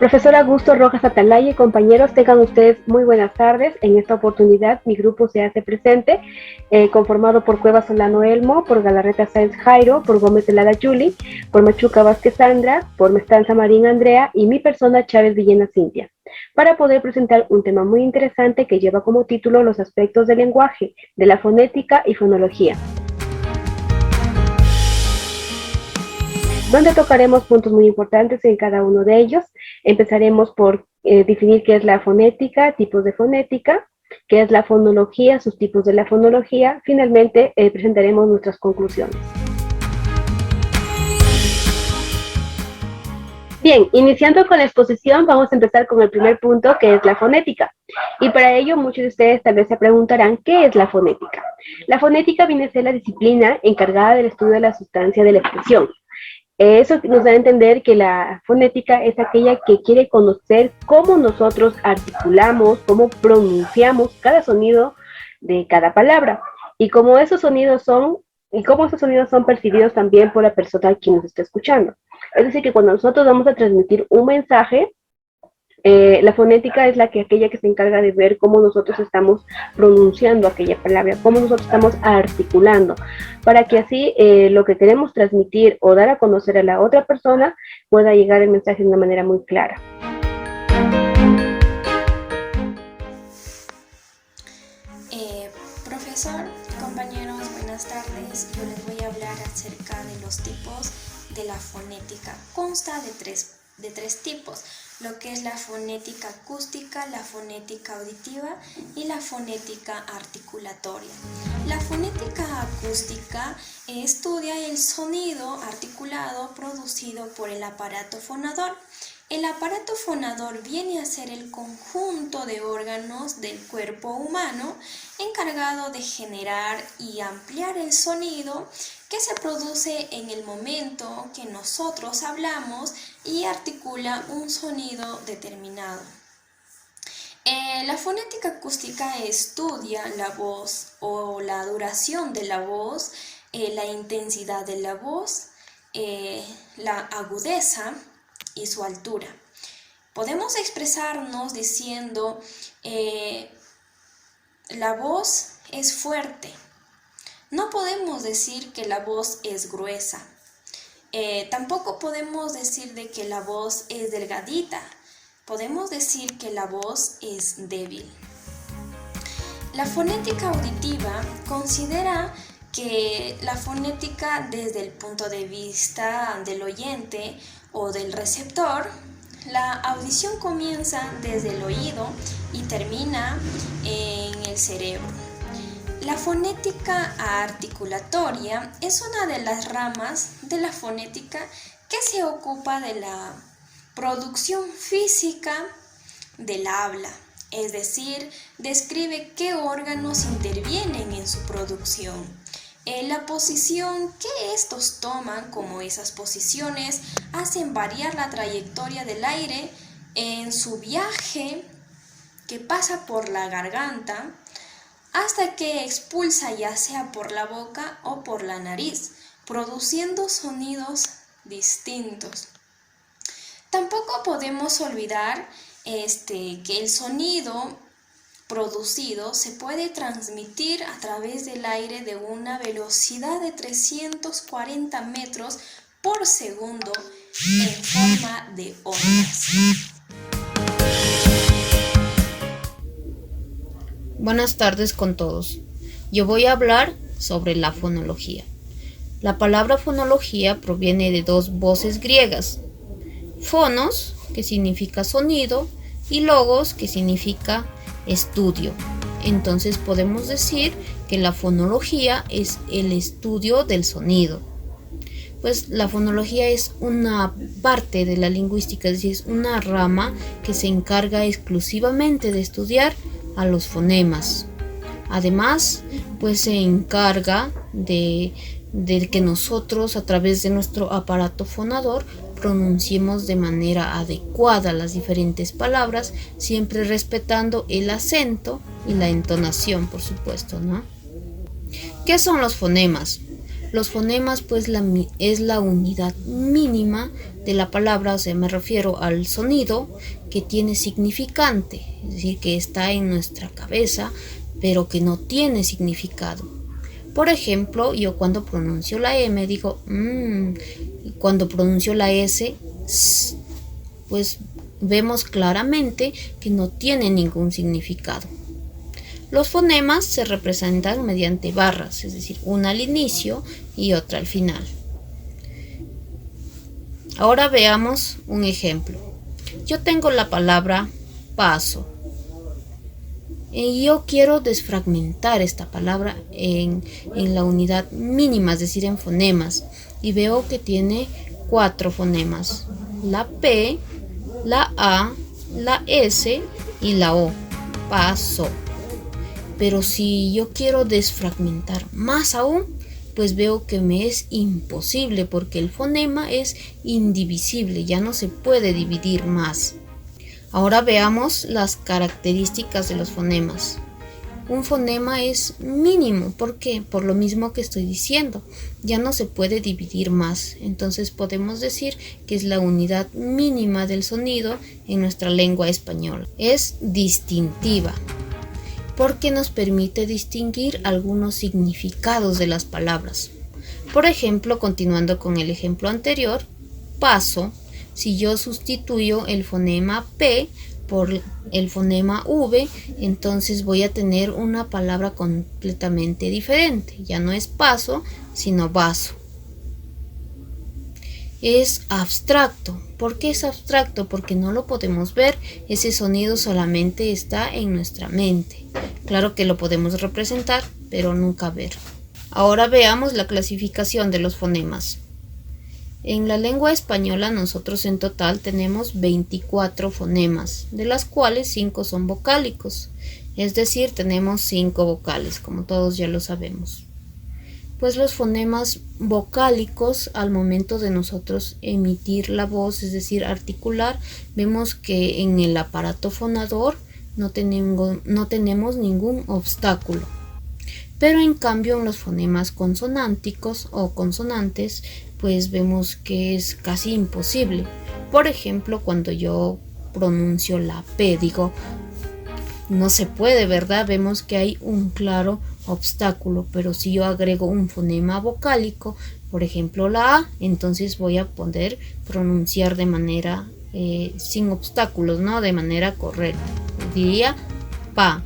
Profesor Augusto Rojas Atalaya y compañeros, tengan ustedes muy buenas tardes. En esta oportunidad mi grupo se hace presente, conformado por Cueva Solano Elmo, por Galarreta Sáenz Jairo, por Gómez de Lara Yuli, por Machuca Vázquez Sandra, por Mestanza Marín Andrea y mi persona Chávez Villena Cintia, para poder presentar un tema muy interesante que lleva como título los aspectos del lenguaje, de la fonética y fonología, donde tocaremos puntos muy importantes en cada uno de ellos. Empezaremos por definir qué es la fonética, tipos de fonética, qué es la fonología, sus tipos de la fonología. Finalmente, presentaremos nuestras conclusiones. Bien, iniciando con la exposición, vamos a empezar con el primer punto, que es la fonética. Y para ello, muchos de ustedes tal vez se preguntarán, ¿qué es la fonética? La fonética viene a ser la disciplina encargada del estudio de la sustancia de la expresión. Eso nos da a entender que la fonética es aquella que quiere conocer cómo nosotros articulamos, cómo pronunciamos cada sonido de cada palabra y cómo esos sonidos son percibidos también por la persona que nos está escuchando. Es decir, que cuando nosotros vamos a transmitir un mensaje, la fonética es aquella que se encarga de ver cómo nosotros estamos pronunciando aquella palabra, cómo nosotros estamos articulando, para que así lo que queremos transmitir o dar a conocer a la otra persona pueda llegar el mensaje de una manera muy clara. Profesor, compañeros, buenas tardes. Yo les voy a hablar acerca de los tipos de la fonética. Consta de tres tipos, lo que es la fonética acústica, la fonética auditiva y la fonética articulatoria. La fonética acústica estudia el sonido articulado producido por el aparato fonador. El aparato fonador viene a ser el conjunto de órganos del cuerpo humano encargado de generar y ampliar el sonido que se produce en el momento que nosotros hablamos y articula un sonido determinado. La fonética acústica estudia la voz o la duración de la voz, la intensidad de la voz, la agudeza y su altura. Podemos expresarnos diciendo la voz es fuerte. No podemos decir que la voz es gruesa. Tampoco podemos decir de que la voz es delgadita. Podemos decir que la voz es débil. La fonética auditiva considera que la fonética desde el punto de vista del oyente o del receptor, la audición comienza desde el oído y termina en el cerebro. La fonética articulatoria es una de las ramas de la fonética que se ocupa de la producción física del habla, es decir, describe qué órganos intervienen en su producción. La posición que estos toman, como esas posiciones, hacen variar la trayectoria del aire en su viaje que pasa por la garganta hasta que expulsa ya sea por la boca o por la nariz, produciendo sonidos distintos. Tampoco podemos olvidar que el sonido producido se puede transmitir a través del aire de una velocidad de 340 metros por segundo en forma de ondas. Buenas tardes con todos. Yo voy a hablar sobre la fonología. La palabra fonología proviene de dos voces griegas: fonos, que significa sonido, y logos, que significa estudio. Entonces podemos decir que la fonología es el estudio del sonido. Pues la fonología es una parte de la lingüística, es decir, es una rama que se encarga exclusivamente de estudiar a los fonemas. Además, pues se encarga de que nosotros, a través de nuestro aparato fonador, pronunciemos de manera adecuada las diferentes palabras, siempre respetando el acento y la entonación, por supuesto, ¿no? ¿Qué son los fonemas? Los fonemas pues es la unidad mínima de la palabra, o sea, me refiero al sonido que tiene significante, es decir, que está en nuestra cabeza, pero que no tiene significado. Por ejemplo, yo cuando pronuncio la M digo y cuando pronuncio la S, pues vemos claramente que no tiene ningún significado. Los fonemas se representan mediante barras, es decir, una al inicio y otra al final. Ahora veamos un ejemplo. Yo tengo la palabra paso y yo quiero desfragmentar esta palabra en la unidad mínima, es decir, en fonemas, y veo que tiene 4 fonemas: la P, la A, la S y la O. Paso. Pero si yo quiero desfragmentar más aún, pues veo que me es imposible porque el fonema es indivisible, ya no se puede dividir más. Ahora veamos las características de los fonemas. Un fonema es mínimo, ¿por qué? Por lo mismo que estoy diciendo, ya no se puede dividir más, entonces podemos decir que es la unidad mínima del sonido en nuestra lengua española. Es distintiva, porque nos permite distinguir algunos significados de las palabras. Por ejemplo, continuando con el ejemplo anterior, paso, si yo sustituyo el fonema P por el fonema V, entonces voy a tener una palabra completamente diferente. Ya no es paso, sino vaso. Es abstracto. ¿Por qué es abstracto? Porque no lo podemos ver, ese sonido solamente está en nuestra mente. Claro que lo podemos representar, pero nunca ver. Ahora veamos la clasificación de los fonemas. En la lengua española nosotros en total tenemos 24 fonemas, de las cuales 5 son vocálicos, es decir, tenemos 5 vocales, como todos ya lo sabemos. Pues los fonemas vocálicos, al momento de nosotros emitir la voz, es decir, articular, vemos que en el aparato fonador no tenemos ningún obstáculo. Pero en cambio en los fonemas consonánticos o consonantes, pues vemos que es casi imposible. Por ejemplo, cuando yo pronuncio la P, digo, no se puede, ¿verdad? Vemos que hay un claro obstáculo, pero si yo agrego un fonema vocálico, por ejemplo la A, entonces voy a poder pronunciar de manera sin obstáculos, ¿no? De manera correcta. Diría pa.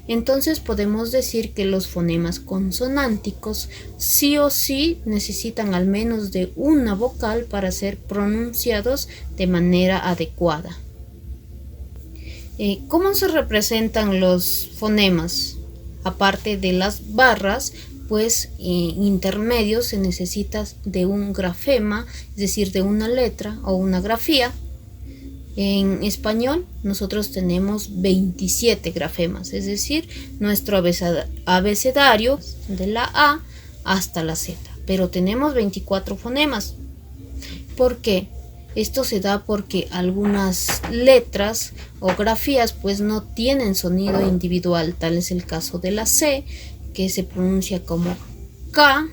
Entonces podemos decir que los fonemas consonánticos sí o sí necesitan al menos de una vocal para ser pronunciados de manera adecuada. ¿Cómo se representan los fonemas? Aparte de las barras, pues intermedios se necesita de un grafema, es decir, de una letra o una grafía. En español nosotros tenemos 27 grafemas, es decir, nuestro abecedario de la A hasta la Z, pero tenemos 24 fonemas. ¿Por qué? Esto se da porque algunas letras o grafías pues no tienen sonido individual, tal es el caso de la C, que se pronuncia como K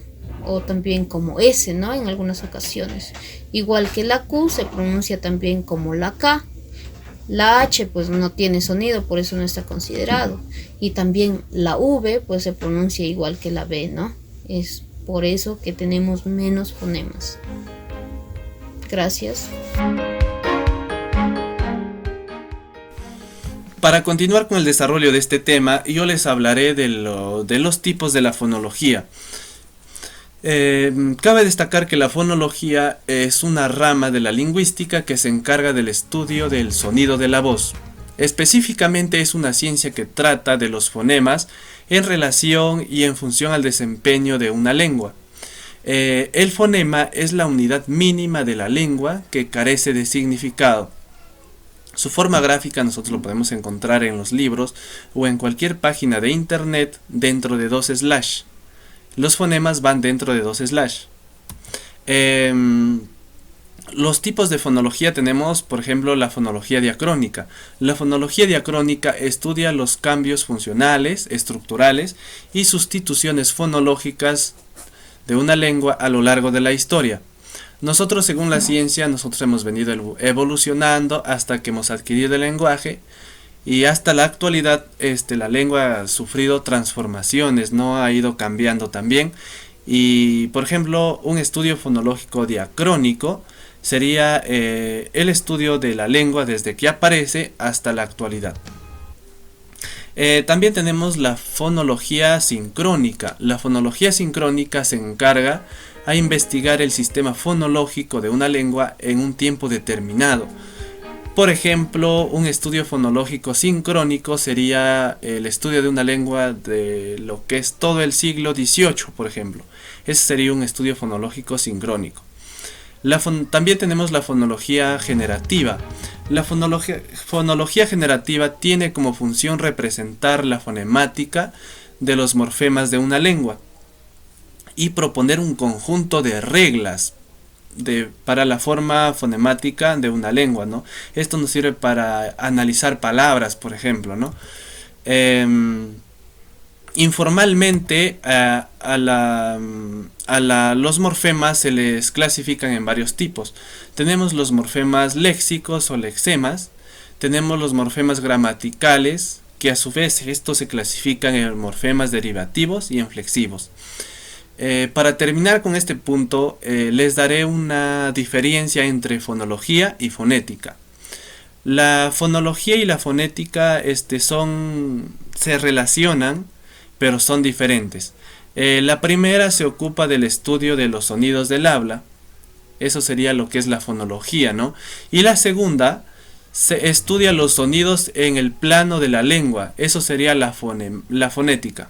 o también como S, ¿no? En algunas ocasiones. Igual que la Q se pronuncia también como la K. La H pues no tiene sonido, por eso no está considerado. Y también la V pues se pronuncia igual que la B, ¿no? Es por eso que tenemos menos fonemas. Gracias. Para continuar con el desarrollo de este tema, yo les hablaré de los tipos de la fonología. Cabe destacar que la fonología es una rama de la lingüística que se encarga del estudio del sonido de la voz. Específicamente es una ciencia que trata de los fonemas en relación y en función al desempeño de una lengua. El fonema es la unidad mínima de la lengua que carece de significado. Su forma gráfica nosotros lo podemos encontrar en los libros o en cualquier página de internet dentro de 2 slash. Los fonemas van dentro de 2 slash. Los tipos de fonología tenemos, por ejemplo, la fonología diacrónica. La fonología diacrónica estudia los cambios funcionales, estructurales y sustituciones fonológicas de una lengua a lo largo de la historia. Nosotros, según la ciencia, nosotros hemos venido evolucionando hasta que hemos adquirido el lenguaje, y hasta la actualidad la lengua ha sufrido transformaciones, ¿no? Ha ido cambiando también. Y por ejemplo, un estudio fonológico diacrónico sería el estudio de la lengua desde que aparece hasta la actualidad. También tenemos la fonología sincrónica. La fonología sincrónica se encarga a investigar el sistema fonológico de una lengua en un tiempo determinado. Por ejemplo, un estudio fonológico sincrónico sería el estudio de una lengua de lo que es todo el siglo XVIII, por ejemplo. Ese sería un estudio fonológico sincrónico. También tenemos la fonología generativa. La fonología generativa tiene como función representar la fonemática de los morfemas de una lengua y proponer un conjunto de reglas para la forma fonemática de una lengua, ¿no? Esto nos sirve para analizar palabras, por ejemplo, ¿no? Informalmente los morfemas se les clasifican en varios tipos. Tenemos los morfemas léxicos o lexemas, tenemos los morfemas gramaticales, que a su vez estos se clasifican en morfemas derivativos y inflexivos. Para terminar con este punto, les daré una diferencia entre fonología y fonética. La fonología y la fonética se relacionan, pero son diferentes. La primera se ocupa del estudio de los sonidos del habla. Eso sería lo que es la fonología, ¿no? Y la segunda se estudia los sonidos en el plano de la lengua. Eso sería la fonética.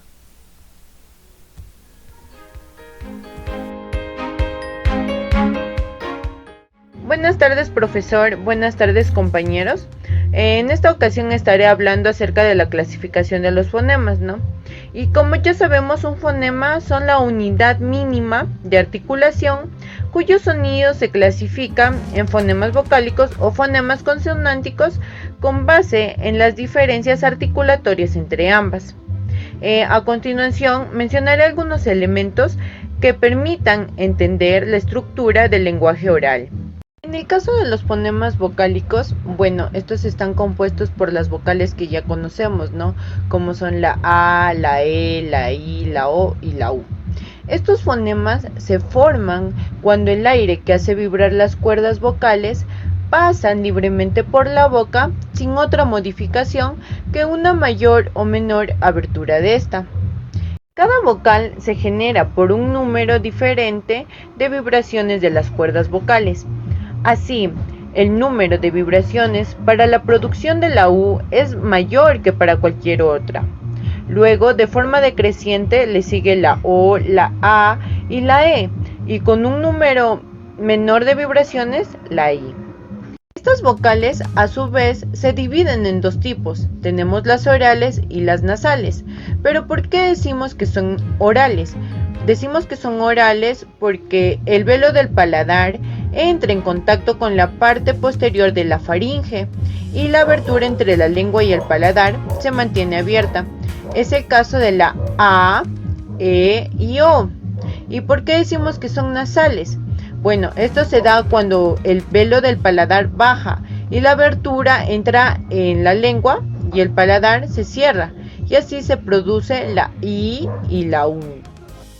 Buenas tardes, profesor. Buenas tardes, compañeros. En esta ocasión estaré hablando acerca de la clasificación de los fonemas, ¿no? Y como ya sabemos, un fonema son la unidad mínima de articulación cuyos sonidos se clasifican en fonemas vocálicos o fonemas consonánticos con base en las diferencias articulatorias entre ambas. A continuación, mencionaré algunos elementos que permitan entender la estructura del lenguaje oral. En el caso de los fonemas vocálicos, bueno, estos están compuestos por las vocales que ya conocemos, ¿no? Como son la A, la E, la I, la O y la U. Estos fonemas se forman cuando el aire que hace vibrar las cuerdas vocales pasa libremente por la boca sin otra modificación que una mayor o menor abertura de esta. Cada vocal se genera por un número diferente de vibraciones de las cuerdas vocales. Así, el número de vibraciones para la producción de la U es mayor que para cualquier otra. Luego, de forma decreciente, le sigue la O, la A y la E, y con un número menor de vibraciones, la I. Estas vocales, a su vez, se dividen en dos tipos. Tenemos las orales y las nasales. ¿Pero por qué decimos que son orales? Decimos que son orales porque el velo del paladar entra en contacto con la parte posterior de la faringe y la abertura entre la lengua y el paladar se mantiene abierta. Es el caso de la A, E y O. ¿Y por qué decimos que son nasales? Bueno, esto se da cuando el velo del paladar baja y la abertura entra en la lengua y el paladar se cierra, y así se produce la I y la U.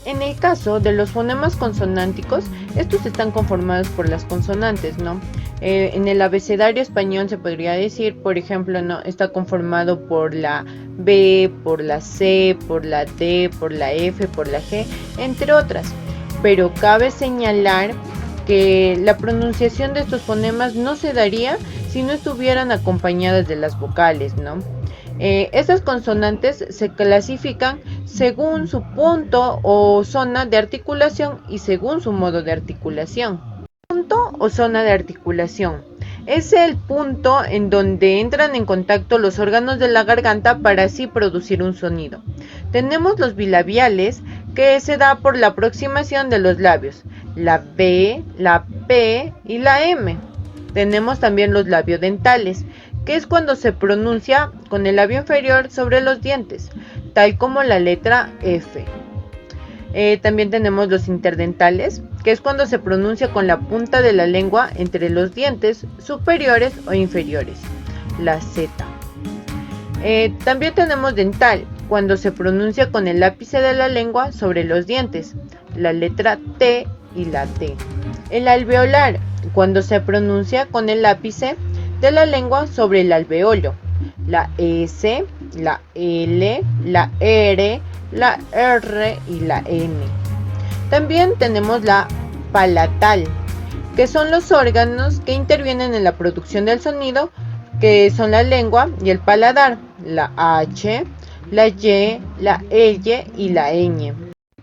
En el caso de los fonemas consonánticos, estos están conformados por las consonantes, ¿no? En el abecedario español se podría decir, por ejemplo, ¿no? Está conformado por la B, por la C, por la D, por la F, por la G, entre otras. Pero cabe señalar que la pronunciación de estos fonemas no se daría si no estuvieran acompañadas de las vocales, ¿no? Estas consonantes se clasifican según su punto o zona de articulación y según su modo de articulación. Punto o zona de articulación es el punto en donde entran en contacto los órganos de la garganta para así producir un sonido. Tenemos los bilabiales, que se da por la aproximación de los labios, la B, la P y la M. Tenemos también los labiodentales, que es cuando se pronuncia con el labio inferior sobre los dientes, tal como la letra F. También tenemos los interdentales, que es cuando se pronuncia con la punta de la lengua entre los dientes superiores o inferiores, la Z. También tenemos dental, cuando se pronuncia con el ápice de la lengua sobre los dientes, la letra T y la T. El alveolar, cuando se pronuncia con el ápice de la lengua sobre el alveolo, la S, la L, la R, la R y la N. También tenemos la palatal, que son los órganos que intervienen en la producción del sonido, que son la lengua y el paladar, la H, la Y, la L y la ñ.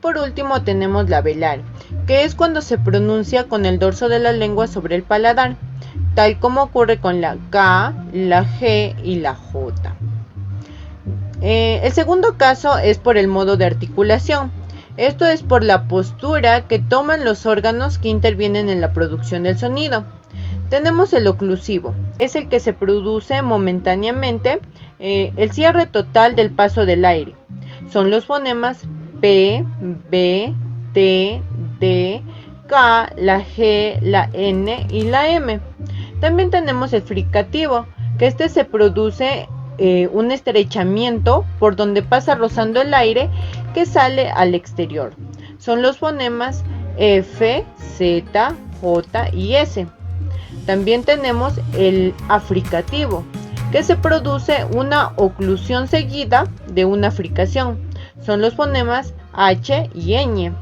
Por último tenemos la velar, que es cuando se pronuncia con el dorso de la lengua sobre el paladar, tal como ocurre con la K, la G y la J. El segundo caso es por el modo de articulación. Esto es por la postura que toman los órganos que intervienen en la producción del sonido. Tenemos el oclusivo, es el que se produce momentáneamente el cierre total del paso del aire. Son los fonemas P, B, T, D, K, la G, la N y la M. También tenemos el fricativo, que este se produce un estrechamiento por donde pasa rozando el aire que sale al exterior. Son los fonemas F, Z, J y S. También tenemos el africativo, que se produce una oclusión seguida de una fricación. Son los fonemas H y ñ.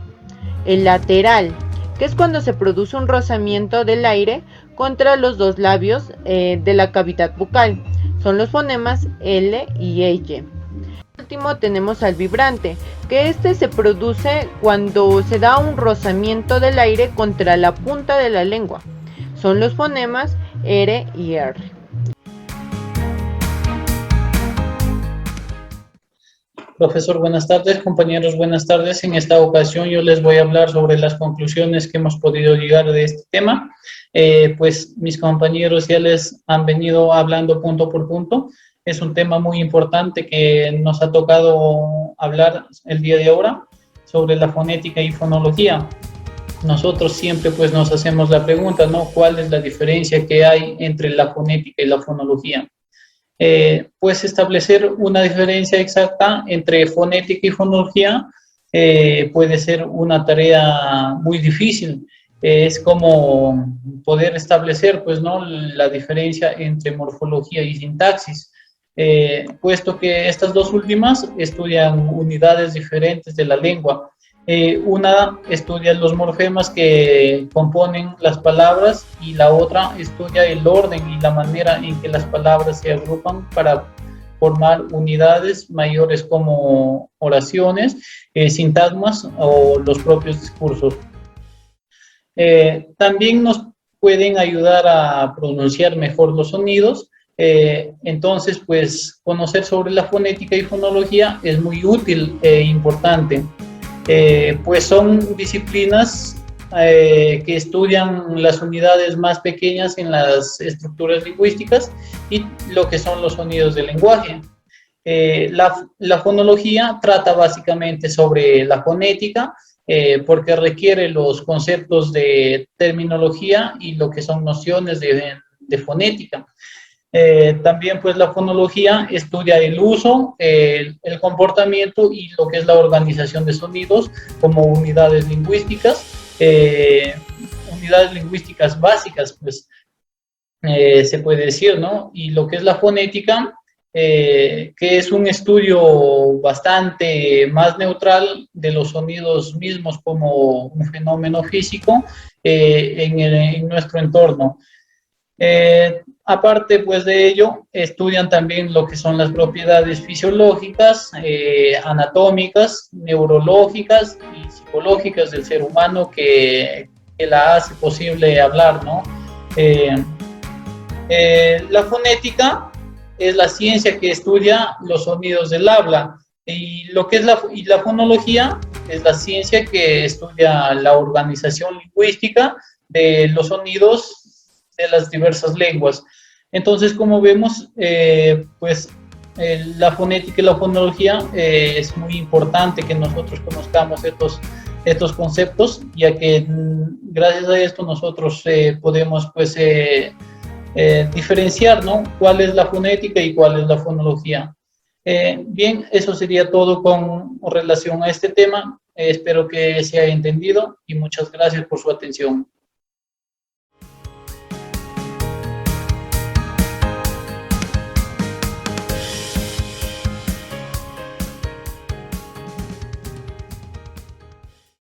El lateral, que es cuando se produce un rozamiento del aire contra los dos labios de la cavidad bucal. Son los fonemas L y Y. Por último tenemos al vibrante, que este se produce cuando se da un rozamiento del aire contra la punta de la lengua. Son los fonemas R y R. Profesor, buenas tardes. Compañeros, buenas tardes. En esta ocasión yo les voy a hablar sobre las conclusiones que hemos podido llegar de este tema. Pues mis compañeros ya les han venido hablando punto por punto. Es un tema muy importante que nos ha tocado hablar el día de ahora sobre la fonética y fonología. Nosotros siempre pues nos hacemos la pregunta, ¿no? ¿Cuál es la diferencia que hay entre la fonética y la fonología? Pues establecer una diferencia exacta entre fonética y fonología puede ser una tarea muy difícil. Es como poder establecer, pues, ¿no?, la diferencia entre morfología y sintaxis, puesto que estas dos últimas estudian unidades diferentes de la lengua. Una estudia los morfemas que componen las palabras y la otra estudia el orden y la manera en que las palabras se agrupan para formar unidades mayores como oraciones, sintagmas o los propios discursos. También nos pueden ayudar a pronunciar mejor los sonidos. Entonces, pues, conocer sobre la fonética y fonología es muy útil e importante. Pues son disciplinas que estudian las unidades más pequeñas en las estructuras lingüísticas y lo que son los sonidos del lenguaje. La fonología trata básicamente sobre la fonética, porque requiere los conceptos de terminología y lo que son nociones de fonética. También pues la fonología estudia el uso, el comportamiento y lo que es la organización de sonidos como unidades lingüísticas básicas, pues se puede decir, ¿no? Y lo que es la fonética, que es un estudio bastante más neutral de los sonidos mismos como un fenómeno físico en nuestro entorno. Aparte pues de ello, estudian también lo que son las propiedades fisiológicas, anatómicas, neurológicas y psicológicas del ser humano que la hace posible hablar, ¿no? La fonética es la ciencia que estudia los sonidos del habla, y lo que es la fonología es la ciencia que estudia la organización lingüística de los sonidos de las diversas lenguas. Entonces, como vemos, pues la fonética y la fonología, es muy importante que nosotros conozcamos estos conceptos, ya que gracias a esto nosotros podemos pues diferenciar, ¿no?, cuál es la fonética y cuál es la fonología. Bien, eso sería todo con relación a este tema. Espero que se haya entendido y muchas gracias por su atención.